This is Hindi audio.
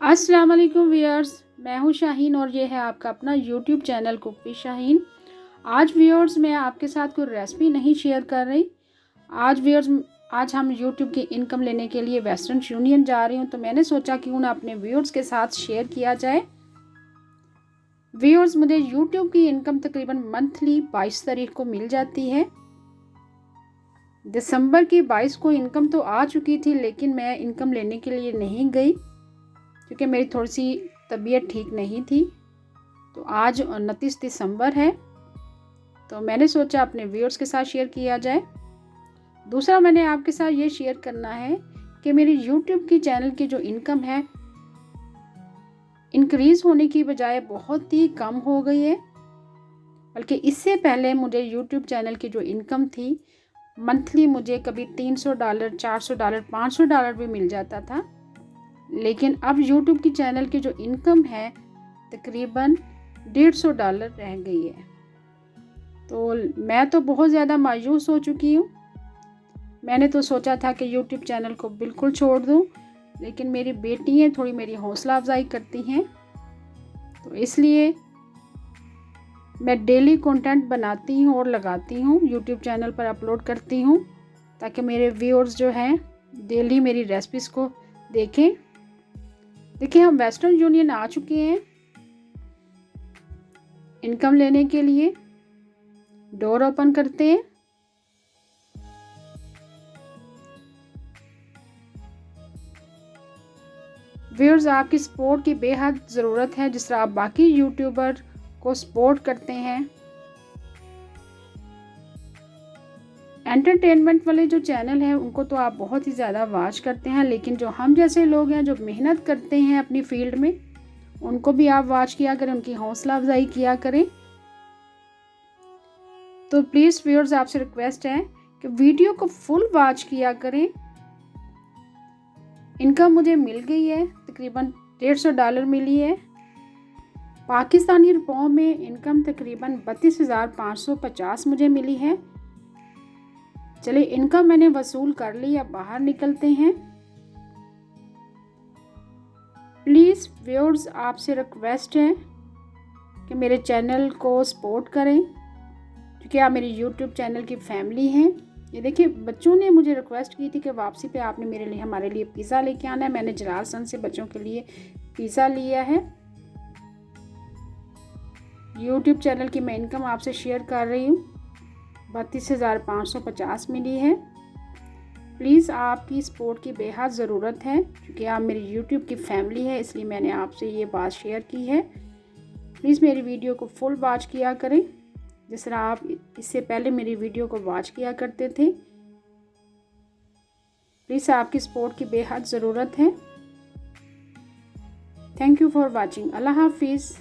अस्सलाम वालेकुम व्यूअर्स, मैं हूं शाहीन और ये है आपका अपना YouTube channel cook with Shaheen. आज व्यूअर्स मैं आपके साथ कोई रेसिपी नहीं शेयर कर रही। आज हम यूट्यूब की इनकम लेने के लिए वेस्टर्न यूनियन जा रही हूं, तो मैंने सोचा क्यों ना अपने व्यूअर्स के साथ शेयर किया जाए। व्यूअर्स, मुझे यूट्यूब की इनकम तकरीबन मंथली 22 तारीख को मिल जाती है। दिसंबर की 22 को इनकम तो आ चुकी थी, लेकिन मैं इनकम लेने के लिए नहीं गई क्योंकि मेरी थोड़ी सी तबीयत ठीक नहीं थी। तो आज 29 दिसंबर है, तो मैंने सोचा अपने व्यूअर्स के साथ शेयर किया जाए। दूसरा, मैंने आपके साथ ये शेयर करना है कि मेरी यूट्यूब की चैनल की जो इनकम है इंक्रीज़ होने की बजाय बहुत ही कम हो गई है। बल्कि इससे पहले मुझे यूट्यूब चैनल की जो इनकम थी मंथली मुझे कभी $300, $400, $500 भी मिल जाता था। लेकिन अब यूट्यूब की चैनल की जो इनकम है तकरीबन $150 रह गई है। तो मैं तो बहुत ज़्यादा मायूस हो चुकी हूँ। मैंने तो सोचा था कि यूट्यूब चैनल को बिल्कुल छोड़ दूँ, लेकिन मेरी बेटियाँ थोड़ी मेरी हौसला अफजाई करती हैं, तो इसलिए मैं डेली कंटेंट बनाती हूँ और लगाती हूँ, यूट्यूब चैनल पर अपलोड करती हूँ ताकि मेरे व्यूअर्स जो हैं डेली मेरी रेसिपीज़ को देखें। देखिए, हम वेस्टर्न यूनियन आ चुके हैं इनकम लेने के लिए। डोर ओपन करते हैं। व्यूअर्स, आपकी सपोर्ट की बेहद ज़रूरत है, जिस तरह आप बाकी यूट्यूबर को सपोर्ट करते हैं। एंटरटेनमेंट वाले जो चैनल हैं उनको तो आप बहुत ही ज़्यादा वॉच करते हैं, लेकिन जो हम जैसे लोग हैं जो मेहनत करते हैं अपनी फील्ड में, उनको भी आप वॉच किया करें, उनकी हौसला अफजाई किया करें। तो प्लीज़ व्यूअर्स, आपसे रिक्वेस्ट है कि वीडियो को फुल वॉच किया करें। इनकम मुझे मिल गई है, तकरीबन $150 मिली है। पाकिस्तानी रुपयों में इनकम तकरीबन 32,550 मुझे मिली है। चलिए, इनकम मैंने वसूल कर ली, अब बाहर निकलते हैं। प्लीज़ व्यूअर्स, आपसे रिक्वेस्ट है कि मेरे चैनल को सपोर्ट करें, क्योंकि आप मेरी यूट्यूब चैनल की फैमिली हैं। ये देखिए, बच्चों ने मुझे रिक्वेस्ट की थी कि वापसी पे आपने हमारे लिए पिज़्ज़ा लेके आना है। मैंने जलाल सन से बच्चों के लिए पिज़्ज़ा लिया है। यूट्यूब चैनल की मैं इनकम आपसे शेयर कर रही हूँ, 32,550 मिली है। प्लीज़ आपकी सपोर्ट की बेहद ज़रूरत है, क्योंकि आप मेरी यूट्यूब की फैमिली है, इसलिए मैंने आपसे ये बात शेयर की है। प्लीज़ मेरी वीडियो को फुल वॉच किया करें, जिस तरह आप इससे पहले मेरी वीडियो को वॉच किया करते थे। प्लीज़ आपकी सपोर्ट की बेहद ज़रूरत है। Thank you for watching. Allah हाफिज़।